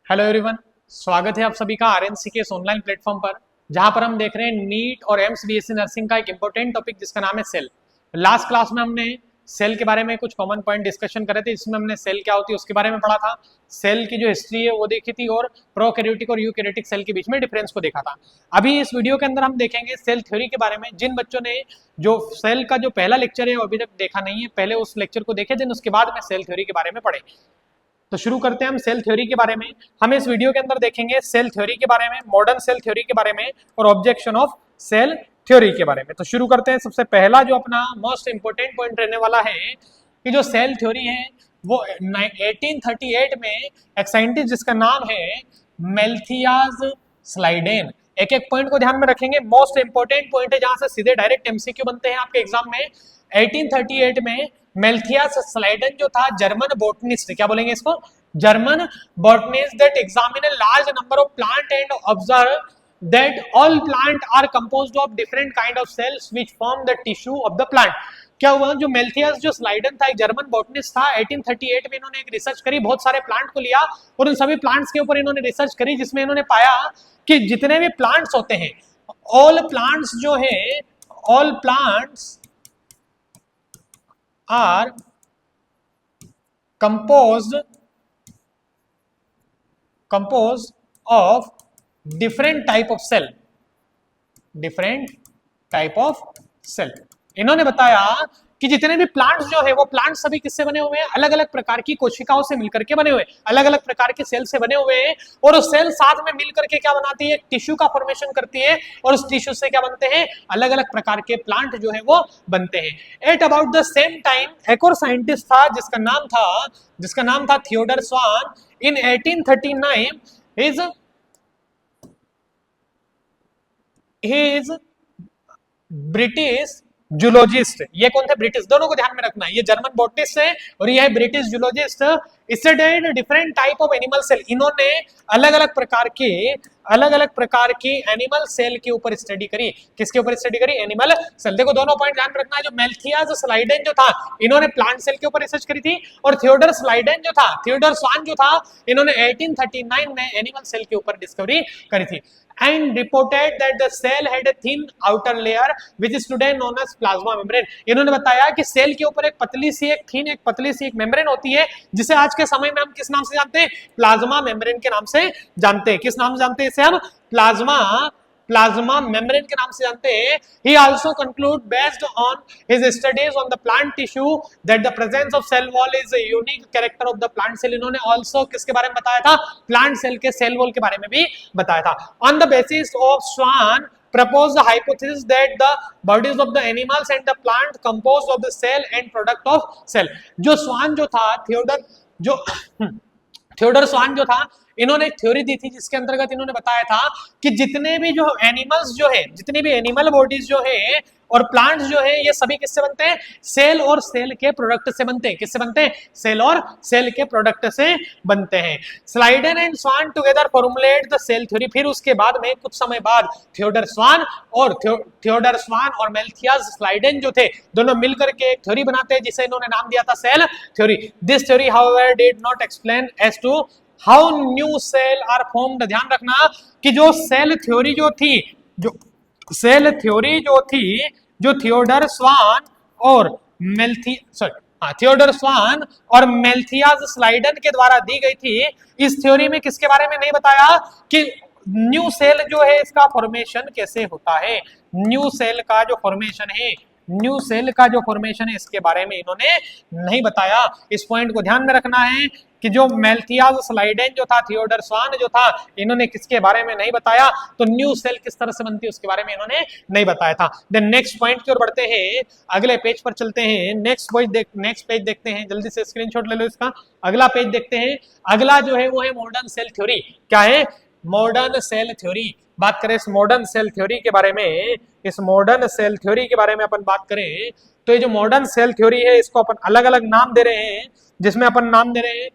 Hello everyone, स्वागत है आप सभी का आरएनसी के इस ऑनलाइन प्लेटफॉर्म पर, जहां पर हम देख रहे हैं नीट और एम्स बीएससी नर्सिंग का एक इंपॉर्टेंट टॉपिक जिसका नाम है सेल। लास्ट क्लास में हमने सेल के बारे में कुछ कॉमन पॉइंट डिस्कशन करे थे, जिसमें हमने सेल क्या होती है उसके बारे में पढ़ा था, सेल की जो हिस्ट्री है वो देखी थी और प्रोकैरियोटिक और यूकैरियोटिक सेल के बीच में डिफरेंस को देखा था। अभी इस वीडियो के अंदर हम देखेंगे सेल थ्योरी के बारे में। जिन बच्चों ने जो सेल का जो पहला लेक्चर है वो अभी तक देखा नहीं है, पहले उस लेक्चर को देखे, देन उसके बाद में सेल थ्योरी के बारे में पढ़े। तो शुरू करते हैं हम सेल थ्योरी के बारे में। हम इस वीडियो के अंदर देखेंगे सेल थ्योरी के बारे में, मॉडर्न सेल थ्योरी के बारे में और ऑब्जेक्शन ऑफ सेल थ्योरी के बारे में। तो शुरू करते हैं। सबसे पहला जो अपना मोस्ट इंपोर्टेंट पॉइंट रहने वाला है कि जो सेल थ्योरी है वो 1838 में एक साइंटिस्ट जिसका नाम है मेल्थियाज स्लाइडेन। एक एक पॉइंट को ध्यान में रखेंगे, मोस्ट इंपोर्टेंट पॉइंट है जहां से सीधे डायरेक्ट एमसीक्यू बनते हैं आपके एग्जाम में। 1838 में मेल्थियास स्लाइडेन जो था जर्मन बॉटनिस्ट, क्या बोलेंगे इसको, German botanist, that examine a large number of plant and observe that all plant are composed of different kind of cells which form the tissue of the plant. क्या हुआ, जो मेल्थियास जो Schleiden था एक German botanist था, 1838 में इन्होंने एक रिसर्च करी, बहुत सारे प्लांट को लिया और उन सभी प्लांट्स के ऊपर इन्होंने रिसर्च करी, जिसमें इन्होंने पाया कि जितने भी प्लांट्स होते हैं, ऑल प्लांट्स जो है, all plants are composed of different type of cell, different type of cell। इन्होंने बताया कि जितने भी प्लांट्स जो है वो प्लांट सभी किससे बने हुए हैं, अलग अलग प्रकार की कोशिकाओं से मिलकर के बने हुए, अलग अलग प्रकार के सेल से बने हुए हैं और उस सेल साथ में मिलकर के क्या बनाती है, टिश्यू का फॉर्मेशन करती है और उस टिश्यू से क्या बनते हैं, अलग अलग प्रकार के प्लांट जो है वो बनते हैं। At about the same time एक और साइंटिस्ट था जिसका नाम था थियोडर स्वान। इन 1839 हिज ब्रिटिश जूलॉजिस्ट, ये कौन थे, ब्रिटिश, दोनों को ध्यान में रखना है, ये जर्मन बॉटनिस्ट है और ये है British zoologist. Studied different type of animal cell, इन्होंने अलग अलग प्रकार की एनिमल सेल के ऊपर स्टडी करी। किसके ऊपर स्टडी करी, एनिमल सेल। देखो दोनों पॉइंट ध्यान रखना है, जो मेल्थियाज स्लाइडेन जो था इन्होंने प्लांट सेल के ऊपर रिसर्च करी थी और थियोडर स्लाइडेन जो था, थियोडर स्वान जो था, इन्होंने 1839 में एनिमल सेल के ऊपर डिस्कवरी करी थी। And reported that the cell had a thin outer layer which is today known as plasma membrane। इन्होंने बताया कि सेल के ऊपर एक पतली सी एक मेम्ब्रेन होती है, जिसे आज के समय में हम किस नाम से जानते हैं, प्लाज्मा मेम्ब्रेन के नाम से जानते हैं। किस नाम से जानते हैं इसे हम, प्लाज्मा मेम्ब्रेन के नाम से जानते हैं। He also conclude based on his studies on the plant tissue that the presence of cell wall is a unique character of the plant cell। इन्होंने also किसके बारे में बताया था, प्लांट सेल के सेल वॉल के बारे में भी बताया था। On the basis of Swan proposed the hypothesis that the bodies of the animals and the plant composed of the cell and product of cell। जो स्वान जो था, थियोडर स्वान जो था, इन्होंने एक थ्योरी दी थी जिसके अंतर्गत इन्होंने बताया था कि जितने भी जो एनिमल्स जो है, जितनी भी एनिमल बॉडीज जो है और प्लांट्स जो है, ये सभी किससे बनते हैं, सेल और सेल के प्रोडक्ट से बनते हैं। किससे बनते हैं, सेल और सेल के प्रोडक्ट से बनते हैं। Schleiden and Schwann together formulate the cell theory. फिर उसके बाद में कुछ समय बाद थियोडर स्वान और मेल्थियाज स्लाइडेन जो थे, दोनों मिलकर के एक थ्योरी बनाते हैं जिसे इन्होंने नाम दिया था cell theory. This theory however did not explain as to how new cell are formed. ध्यान रखना कि जो सेल थ्योरी जो थी, जो थियोडर स्वान और मेल्थियाज स्लाइडेन के द्वारा दी गई थी, इस थ्योरी में किसके बारे में नहीं बताया कि न्यू सेल जो है इसका फॉर्मेशन कैसे होता है, न्यू सेल का जो फॉर्मेशन है इसके बारे में इन्होंने नहीं बताया। इस पॉइंट को ध्यान में रखना है कि जो मेल्थियाज स्लाइडेन जो था, थियोडर स्वान जो था, इन्होंने किसके बारे में नहीं बताया, तो न्यू सेल किस तरह से बनती है उसके बारे में इन्होंने नहीं बताया था। देन नेक्स्ट पॉइंट की ओर बढ़ते हैं, अगले पेज पर चलते हैं। नेक्स्ट पेज देखते हैं, जल्दी से स्क्रीनशॉट ले लो इसका। अगला पेज देखते हैं। अगला जो है वो है मॉडर्न सेल थ्योरी। क्या है, मॉडर्न सेल थ्योरी। बात करें इस मॉडर्न सेल थ्योरी के बारे में, अपन बात करें तो ये जो मॉडर्न सेल थ्योरी है इसको अपन अलग अलग नाम दे रहे हैं, जिसमें अपन नाम दे रहे हैं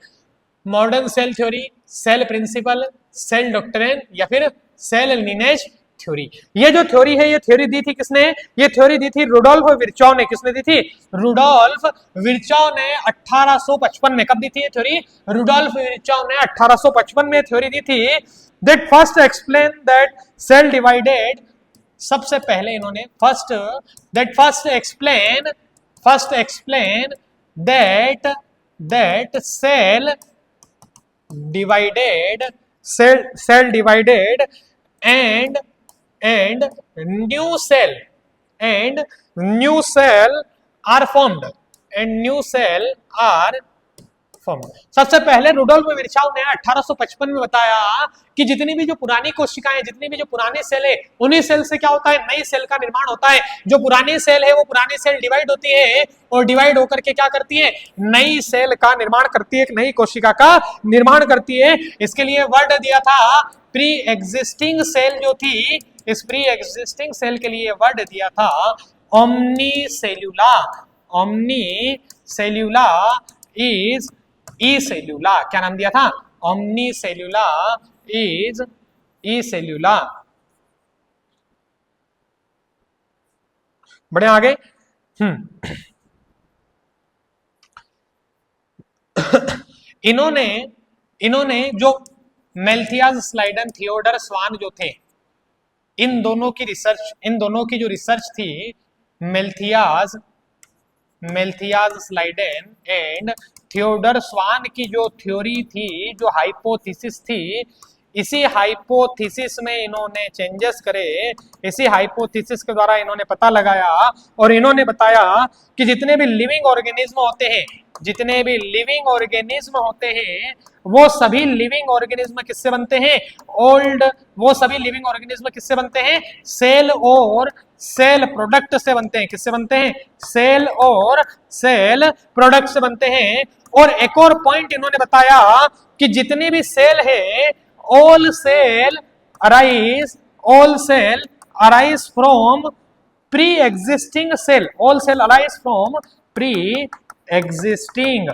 modern cell theory, cell principle, cell doctrine या फिर सेल लिनेज थ्योरी। ये जो थ्योरी है, ये थ्योरी दी थी किसने? ये थ्योरी दी थी रुडोल्फ विर्चॉव ने। किसने दी थी? रुडोल्फ विर्चॉव ने 1855 में। कब दी थी ये थ्योरी? रुडोल्फ विर्चॉव ने 1855 में थ्योरी दी थी। That first explain that cell divided, सबसे पहले इन्होंने first explain that cell divided and new cell are formed सबसे पहले रुडोल्फ विर्चॉव ने 1855 में बताया कि जितनी भी जो पुरानी कोशिकाएं, जितनी भी जो पुराने सेल है, उन्हीं सेल से क्या होता है? नई सेल का निर्माण होता है। जो पुरानी सेल है वो पुरानी सेल डिवाइड होती है और डिवाइड होकर के क्या करती है? नई सेल का निर्माण करती है, एक नई कोशिका का निर्माण करती है। इसके लिए वर्ड दिया था प्री एग्जिस्टिंग सेल जो थी, इस प्री एग्जिस्टिंग सेल के लिए वर्ड दिया था ओमनीसेल्यूला। ओमनीसेल्यूला इज ई सेल्यूला। क्या नाम दिया था? ओमनीसेल्यूला इज ई सेल्यूला। बढ़े आगे। इन्होंने जो मेल्थियास स्लाइडन, थियोडर स्वान जो थे, इन दोनों की जो रिसर्च थी, मेल्थियास स्लाइडन एंड थियोडर स्वान की जो थ्योरी थी, जो हाइपोथेसिस थी, इसी हाइपोथेसिस में इन्होंने चेंजेस करे। इसी हाइपोथेसिस के द्वारा इन्होंने पता लगाया और इन्होंने बताया कि जितने भी लिविंग ऑर्गेनिज्म होते हैं, वो सभी लिविंग ऑर्गेनिज्म किससे बनते हैं? सेल और सेल प्रोडक्ट से बनते हैं। किससे बनते हैं? सेल और सेल प्रोडक्ट से बनते हैं। और एक और पॉइंट इन्होंने बताया कि जितनी भी सेल है, all cell arise from pre-existing cell. All cell arise from pre-existing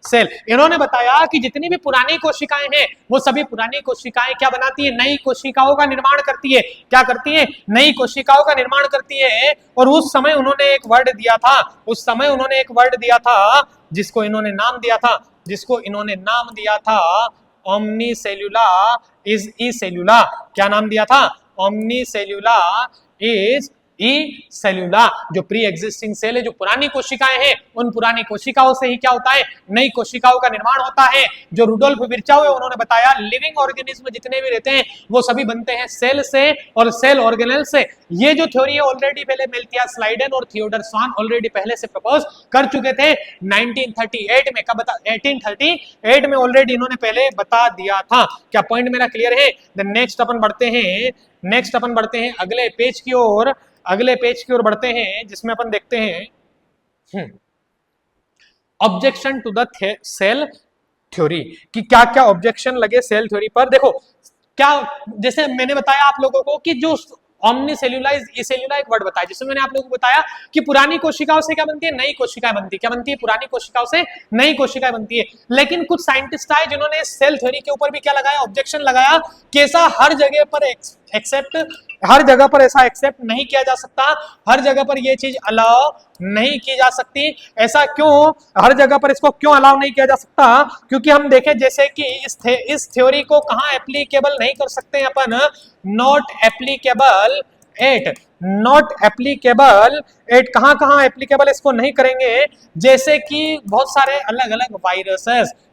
cell. इन्होंने बताया कि जितनी भी पुरानी कोशिकाएं हैं, वो सभी पुरानी कोशिकाएं क्या बनाती है? नई कोशिकाओं का निर्माण करती है। क्या करती है? नई कोशिकाओं का निर्माण करती है। और उस समय उन्होंने एक वर्ड दिया था, जिसको इन्होंने नाम दिया था ओमनीसेल्यूला इज ई सेल्यूला। क्या नाम दिया था? ओमनीसेल्यूला इज ई सेल्यूला। जो प्री एग्जिस्टिंग सेल है, जो पुरानी कोशिकाएं हैं, उन पुरानी कोशिकाओं से ही क्या होता है? नई कोशिकाओं का निर्माण होता है। जो रुडोल्फ विर्चॉव है, उन्होंने बताया लिविंग ऑर्गेनिज्म जितने भी रहते हैं, वो सभी बनते हैं सेल से और सेल ऑर्गेनेल से। ये जो थ्योरी है ऑलरेडी पहले मेल्थियास स्लाइडन और थियोडर स्वान ऑलरेडी पहले से प्रपोज कर चुके थे 1938 में। कब 1838 में ऑलरेडी इन्होंने पहले बता दिया था। क्या पॉइंट मेरा क्लियर है? नेक्स्ट अपन बढ़ते हैं अगले पेज की ओर बढ़ते हैं, जिसमें अपन देखते हैं objection to the cell theory कि क्या क्या ऑब्जेक्शन लगे सेल थ्योरी पर। देखो क्या, जैसे मैंने बताया आप लोगों को कि जो ओमनीसेल्यूला इज ई सेल्यूला एक वर्ड बताया, जिसमें मैंने आप लोगों को बताया कि पुरानी कोशिकाओं से क्या बनती है? नई कोशिकाएं बनती है। क्या बनती है? पुरानी कोशिकाओं से नई कोशिकाएं बनती है। लेकिन कुछ साइंटिस्ट आए जिन्होंने सेल थ्योरी के ऊपर भी क्या लगाया? ऑब्जेक्शन लगाया कि ऐसा हर जगह पर ऐसा एक्सेप्ट नहीं किया जा सकता, हर जगह पर यह चीज अलाउ नहीं की जा सकती। ऐसा क्यों? हर जगह पर इसको क्यों अलाउ नहीं किया जा सकता? क्योंकि हम देखें जैसे कि इस थ्योरी को कहां एप्लीकेबल नहीं कर सकते हैं अपन? नॉट एप्लीकेबल एट कहां एप्लीकेबल इसको नहीं करेंगे? जैसे कि बहुत सारे अलग अलग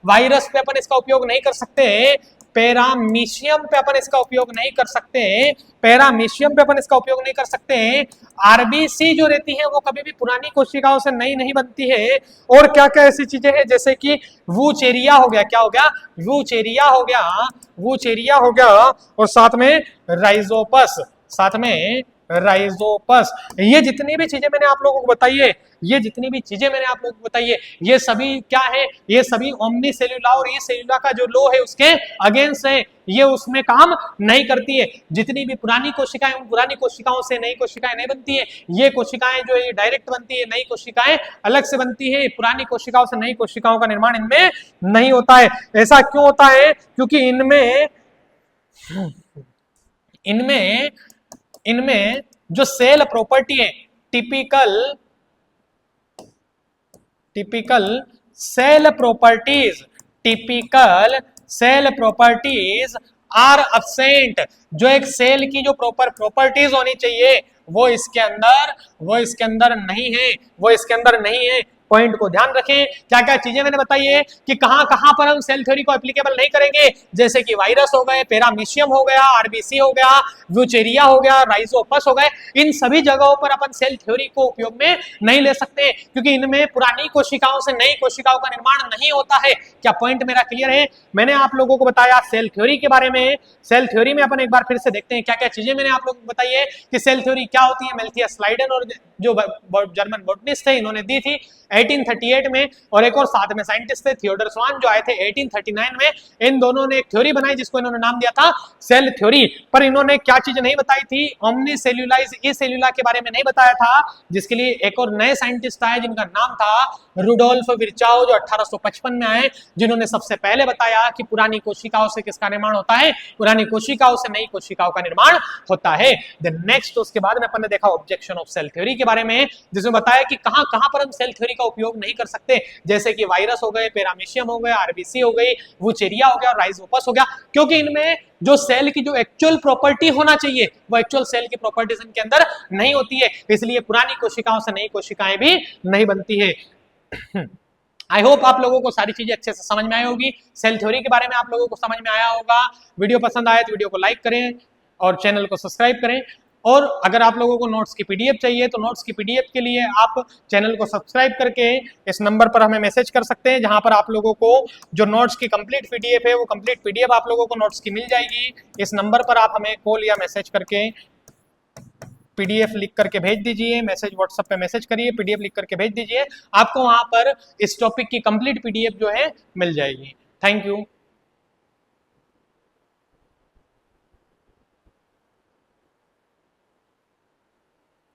वायरस पे अपन इसका उपयोग नहीं कर सकते। पैरामीशियम पे अपन इसका उपयोग नहीं कर सकते। आरबीसी जो रहती है वो कभी भी पुरानी कोशिकाओं से नई नहीं बनती है। और क्या क्या ऐसी चीजें हैं जैसे कि वूचेरिया हो गया। क्या हो गया? वूचेरिया हो गया और साथ में राइजोपस। ये जितनी भी चीजें मैंने आप लोगों को बताई है, ये सभी क्या है? ये सभी ओमनीसेल्यूला और ई सेल्यूला का जो लॉ है उसके अगेंस्ट है। ये उसमें काम नहीं करती है। जितनी भी पुरानी कोशिकाएं, उन पुरानी कोशिकाओं से नई कोशिकाएं नहीं बनती है। ये कोशिकाएं जो ये डायरेक्ट बनती है, नई कोशिकाएं अलग से बनती है। पुरानी कोशिकाओं से नई कोशिकाओं का निर्माण इनमें नहीं होता है। ऐसा क्यों होता है? क्योंकि इनमें इनमें जो सेल प्रॉपर्टी है, typical cell properties, typical cell properties are absent. जो एक सेल की जो प्रॉपर प्रॉपर्टीज होनी चाहिए वो इसके अंदर नहीं है। पॉइंट को ध्यान रखें। क्या क्या चीजें मैंने बताई है कि कहां कहां पर हम सेल थ्योरी को एप्लीकेबल नहीं करेंगे, जैसे कि वायरस हो गए, पैरामीशियम हो गया, आरबीसी हो गया, व्यूचेरिया हो गया, राइजोपस हो गए, इन सभी जगहों पर अपन सेल थ्योरी को उपयोग में नहीं ले सकते, क्योंकि इनमें पुरानी कोशिकाओं से नई कोशिकाओं का निर्माण नहीं होता है। क्या पॉइंट मेरा क्लियर है? मैंने आप लोगों को बताया सेल थ्योरी के बारे में। सेल थ्योरी में अपन एक बार फिर से देखते हैं क्या क्या चीजें मैंने आप लोगों को बताई है कि सेल थ्योरी क्या होती है। मेल्थियस स्लाइडन और जो जर्मन बॉटनिस्ट थे इन्होंने दी थी 1838 में, और एक और साथ में साइंटिस्ट थे थियोडर स्वान जो आए थे 1839 में। इन दोनों ने एक थ्योरी बनाई जिसको इन्होंने नाम दिया था सेल थ्योरी। पर इन्होंने क्या चीज नहीं बताई थी, ओमनी सेल्यूलाइज ई सेल्यूला के बारे में नहीं बताया था, जिसके लिए एक और नए साइंटिस्ट आए जिनका नाम था रुडोल्फ विर्चाओ, जो 1855 में आए, जिन्होंने सबसे पहले बताया कि पुरानी कोशिकाओं से किसका निर्माण होता है, पुरानी कोशिकाओं से नई कोशिकाओं का निर्माण होता है। देन नेक्स्ट उसके बाद में अपन ने देखा ऑब्जेक्शन ऑफ सेल थ्योरी के बारे में, जिसमें बताया कि कहां कहां पर हम सेल थ्योरी का उपयोग नहीं कर सकते, जैसे कि वायरस हो गए, पैरामीशियम हो गए, आरबीसी हो गई, वुचेरिया हो गया और राइजोपस हो गया, क्योंकि इनमें जो सेल की जो एक्चुअल प्रॉपर्टी होना चाहिए वो एक्चुअल सेल की प्रॉपर्टीज इनके अंदर नहीं होती है, इसलिए पुरानी कोशिकाओं से नई कोशिकाएं भी नहीं बनती है। आई होप आप लोगों को सारी चीजें अच्छे से समझ में आई होगी। सेल थ्योरी के बारे में आप लोगों को समझ में आया होगा। वीडियो पसंद आए तो वीडियो को लाइक करें और चैनल को सब्सक्राइब करें। और अगर आप लोगों को नोट्स की पीडीएफ चाहिए तो नोट्स की पीडीएफ के लिए आप चैनल को सब्सक्राइब करके इस नंबर पर हमें मैसेज कर सकते हैं, जहां पर आप लोगों को जो नोट्स की कंप्लीट पीडीएफ है वो कंप्लीट पीडीएफ आप लोगों को नोट्स की मिल जाएगी। इस नंबर पर आप हमें कॉल या मैसेज करके पीडीएफ लिख करके भेज दीजिए, मैसेज व्हाट्सएप पे मैसेज करिए, पीडीएफ लिख करके भेज दीजिए, आपको वहां पर इस टॉपिक की कंप्लीट पीडीएफ जो है मिल जाएगी। Thank you.